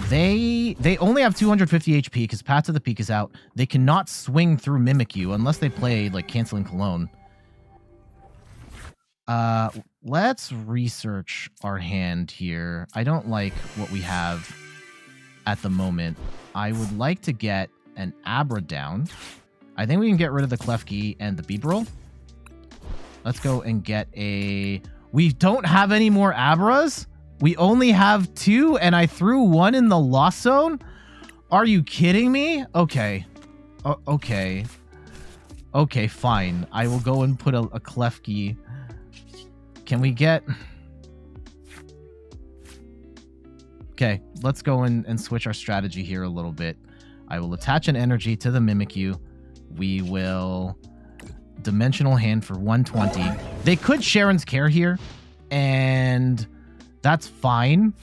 Speaker 1: they only have 250 HP because Path to the Peak is out. They cannot swing through Mimikyu unless they play like Canceling Cologne. Let's research our hand here. I don't like what we have at the moment. I would like to get an Abra down. I think we can get rid of the Klefki and the Bibarel. Let's go and get a... We don't have any more Abras? We only have 2, and I threw 1 in the lost zone? Are you kidding me? Okay. Okay. Okay, fine. I will go and put a Klefki. Can we get... Okay, let's go and switch our strategy here a little bit. I will attach an energy to the Mimikyu. We will dimensional hand for 120. They could Sharon's Care here, and that's fine.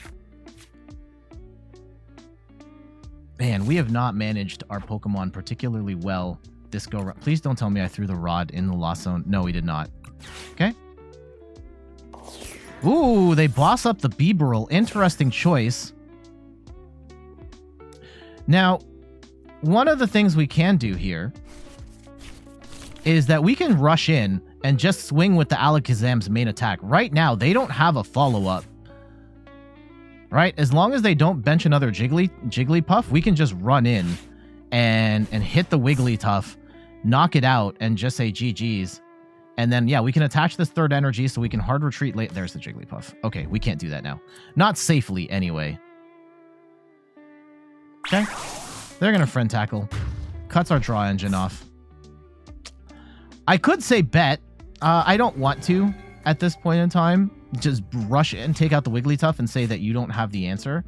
Speaker 1: Man, we have not managed our Pokemon particularly well this go around. Please don't tell me I threw the rod in the lost zone. No, we did not. Okay. Ooh, they boss up the Bibarel. Interesting choice. Now, one of the things we can do here is that we can rush in and just swing with the Alakazam's main attack. Right now, they don't have a follow-up. Right? As long as they don't bench another Jigglypuff, we can just run in and hit the Wigglytuff, knock it out, and just say GG's. And then, yeah, we can attach this third energy so we can hard retreat late. There's the Jigglypuff. Okay, we can't do that now. Not safely, anyway. Okay. They're going to friend tackle. Cuts our draw engine off. I could say bet. I don't want to at this point in time. Just rush in, take out the Wigglytuff, and say that you don't have the answer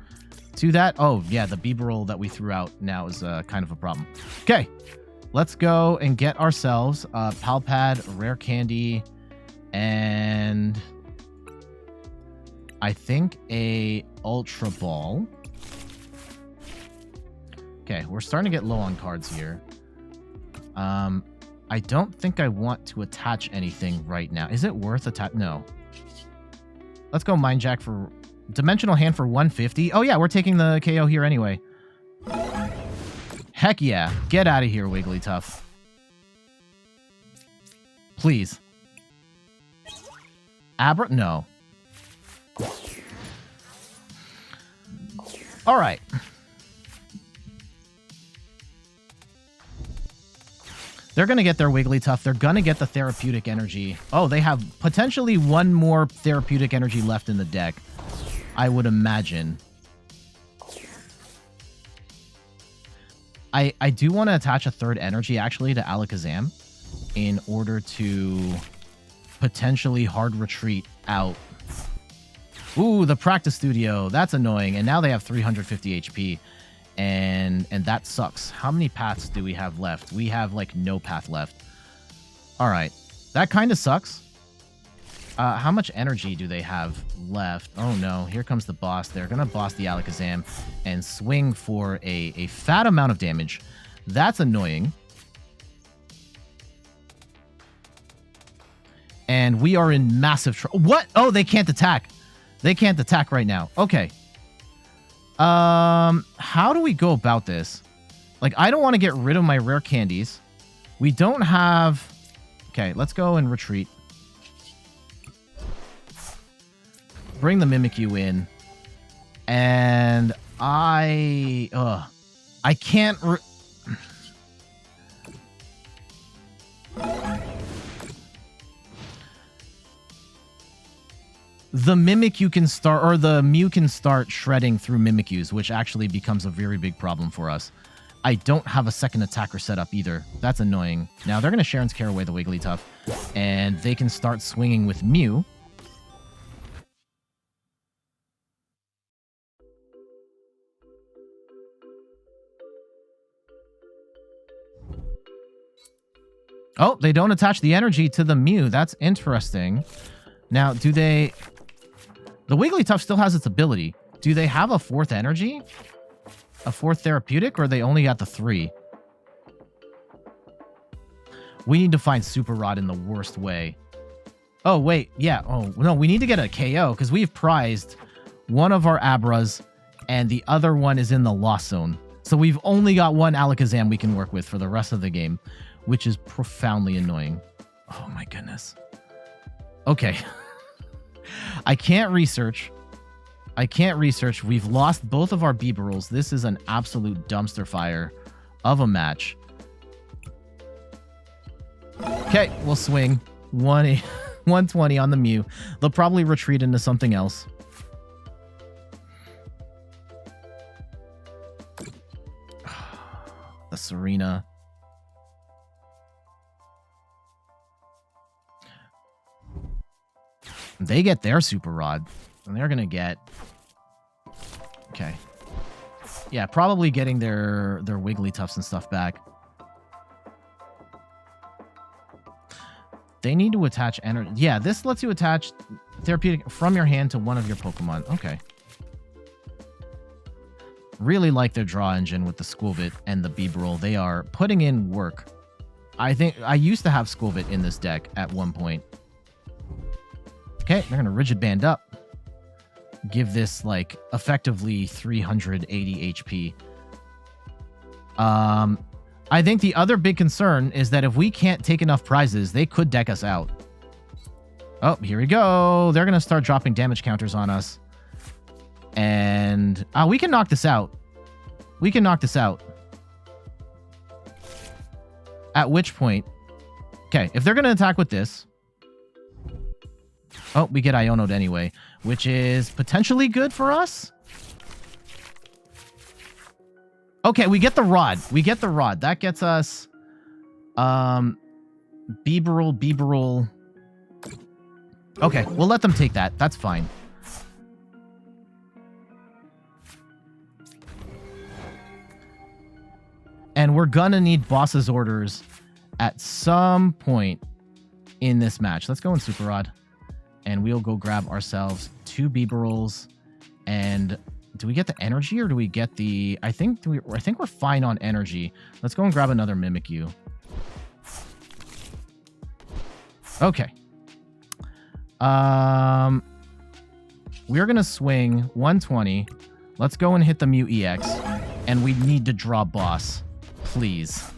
Speaker 1: to that. Oh, yeah, the Bibarel that we threw out now is kind of a problem. Okay. Let's go and get ourselves a Pal Pad, Rare Candy, and I think a Ultra Ball. Okay, we're starting to get low on cards here. I don't think I want to attach anything right now. Is it worth attach? No. Let's go Mind Jack for Dimensional Hand for 150. Oh yeah, we're taking the KO here anyway. Heck yeah. Get out of here, Wigglytuff. Please. Abra? No. All right. They're going to get their Wigglytuff. They're going to get the therapeutic energy. Oh, they have potentially 1 more therapeutic energy left in the deck, I would imagine. I do want to attach a third energy, actually, to Alakazam in order to potentially hard retreat out. Ooh, the practice studio. That's annoying. And now they have 350 HP. And that sucks. How many paths do we have left? We have, like, no path left. All right. That kind of sucks. How much energy do they have left? Oh, no. Here comes the boss. They're going to boss the Alakazam and swing for a fat amount of damage. That's annoying. And we are in massive trouble. What? Oh, they can't attack. They can't attack right now. Okay. How do we go about this? Like, I don't want to get rid of my rare candies. We don't have... Okay, let's go and retreat. Bring the Mimikyu in. And I can't... The Mimikyu can start, or the Mew can start shredding through Mimikyus, which actually becomes a very big problem for us. I don't have a second attacker set up either. That's annoying. Now, they're going to Sharon's Care away the Wigglytuff, and they can start swinging with Mew. Oh, they don't attach the energy to the Mew. That's interesting. Now, do they... The Wigglytuff still has its ability. Do they have a 4th energy? A 4th therapeutic, or they only got the 3? We need to find Super Rod in the worst way. Oh, wait. Yeah. Oh, no. We need to get a KO, because we've prized one of our Abras, and the other one is in the Lost Zone. So we've only got one Alakazam we can work with for the rest of the game, which is profoundly annoying. Oh, my goodness. Okay. I can't research. We've lost both of our Bibarels. This is an absolute dumpster fire of a match. Okay, we'll swing 120 on the Mew. They'll probably retreat into something else. The Serena. They get their Super Rod, and they're gonna get... Okay. Yeah, probably getting their Wigglytuffs and stuff back. They need to attach energy. Yeah, this lets you attach therapeutic from your hand to one of your Pokemon. Okay. Really like their draw engine with the Squovit and the Bibarel. They are putting in work. I think I used to have Squovit in this deck at one point. Okay, they're gonna Rigid Band up. Give this like effectively 380 HP. I think the other big concern is that if we can't take enough prizes, they could deck us out. Oh, here we go. They're going to start dropping damage counters on us. And we can knock this out. We can knock this out. At which point... Okay, if they're going to attack with this... Oh, we get Iono'd anyway, which is potentially good for us. Okay, we get the rod. We get the rod. That gets us Bibarel. Okay, we'll let them take that. That's fine. And we're gonna need boss's orders at some point in this match. Let's go in Super Rod. And we'll go grab ourselves 2 Bibarels. And do we get the energy or do we get the... I think we're fine on energy. Let's go and grab another Mimikyu. Okay. We're going to swing 120. Let's go and hit the Mew EX. And we need to draw boss. Please.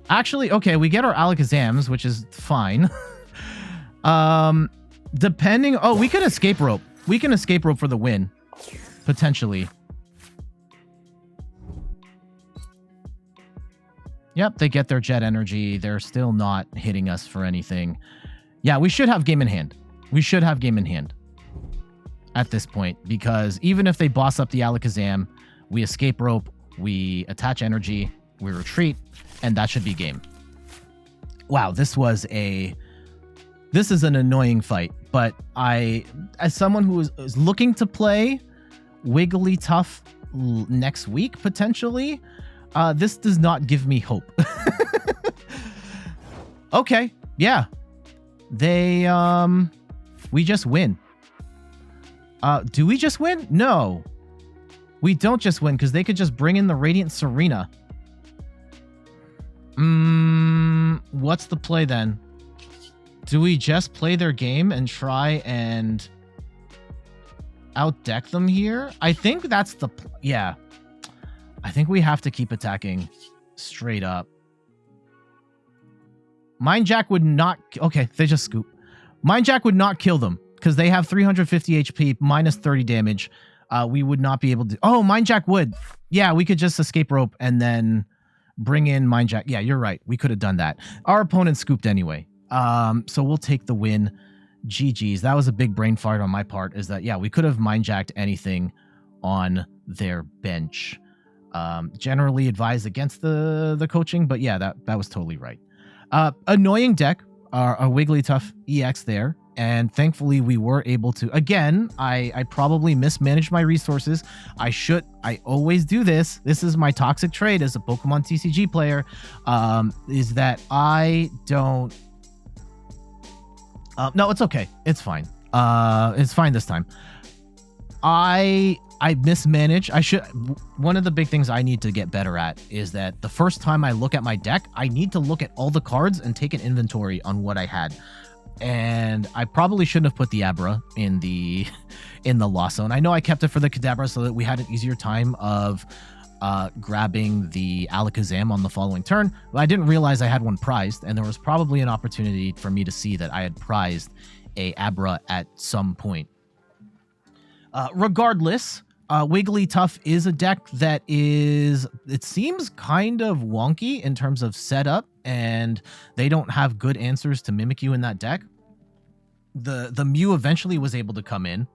Speaker 1: Actually, okay, we get our Alakazams, which is fine. Depending... Oh, we could escape rope. We can escape rope for the win. Potentially. Yep, they get their jet energy. They're still not hitting us for anything. Yeah, we should have game in hand. We should have game in hand at this point, because even if they boss up the Alakazam, we escape rope, we attach energy, we retreat, and that should be game. Wow, this is an annoying fight, but as someone who is looking to play Wigglytuff next week, potentially, this does not give me hope. Okay, yeah. We just win. Do we just win? No. We don't just win, because they could just bring in the Radiant Serena. What's the play then? Do we just play their game and try and outdeck them here? I think that's the... Yeah. I think we have to keep attacking straight up. Mind Jack would not... Okay, they just scoop. Mind Jack would not kill them, because they have 350 HP, minus 30 damage. We would not be able to... Oh, Mind Jack would. Yeah, we could just escape rope and then bring in Mind Jack. Yeah, you're right. We could have done that. Our opponent scooped anyway. So we'll take the win. GG's. That was a big brain fart on my part, is that, yeah, we could have Mind Jacked anything on their bench. Generally advised against the coaching, but yeah, that was totally right. Annoying deck, a Wigglytuff EX there. And thankfully, we were able to... Again, I probably mismanaged my resources. I always do this. This is my toxic trait as a Pokemon TCG player, is that I don't... no, it's okay. It's fine. It's fine this time. I mismanaged. One of the big things I need to get better at is that the first time I look at my deck, I need to look at all the cards and take an inventory on what I had. And I probably shouldn't have put the Abra in the loss zone. I know I kept it for the Kadabra so that we had an easier time of grabbing the Alakazam on the following turn. I didn't realize I had one prized, and there was probably an opportunity for me to see that I had prized a Abra at some point. Regardless, Wigglytuff is a deck that is, it seems kind of wonky in terms of setup, and they don't have good answers to Mimikyu in that deck. The Mew eventually was able to come in,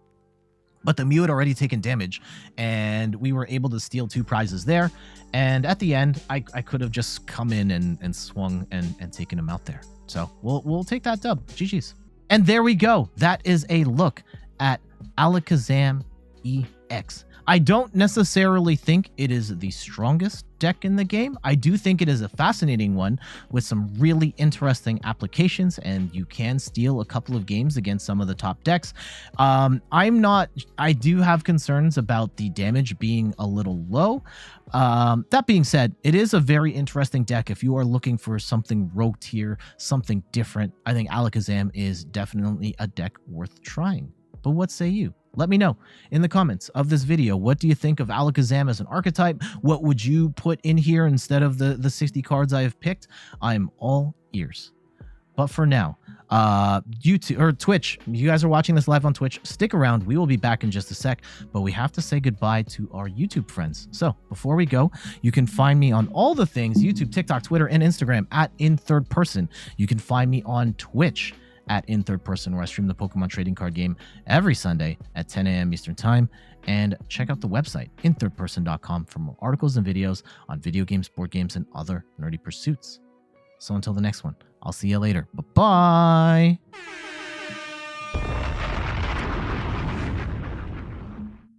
Speaker 1: but the Mew had already taken damage, and we were able to steal 2 prizes there. And at the end, I could have just come in and swung and taken him out there. So we'll take that dub. GG's. And there we go. That is a look at Alakazam EX. I don't necessarily think it is the strongest deck in the game. I do think it is a fascinating one with some really interesting applications, and you can steal a couple of games against some of the top decks. I do have concerns about the damage being a little low. That being said, it is a very interesting deck. If you are looking for something rogue tier, something different, I think Alakazam is definitely a deck worth trying. But what say you? Let me know in the comments of this video. What do you think of Alakazam as an archetype? What would you put in here instead of the 60 cards I have picked? I'm all ears. But for now, YouTube or Twitch, you guys are watching this live on Twitch, stick around. We will be back in just a sec, but we have to say goodbye to our YouTube friends. So before we go, you can find me on all the things, YouTube, TikTok, Twitter, and Instagram at In Third Person. You can find me on Twitch at In Third Person, where I stream the Pokemon trading card game every Sunday at 10 a.m. Eastern Time. And check out the website, inthirdperson.com, for more articles and videos on video games, board games, and other nerdy pursuits. So until the next one, I'll see you later. Bye-bye.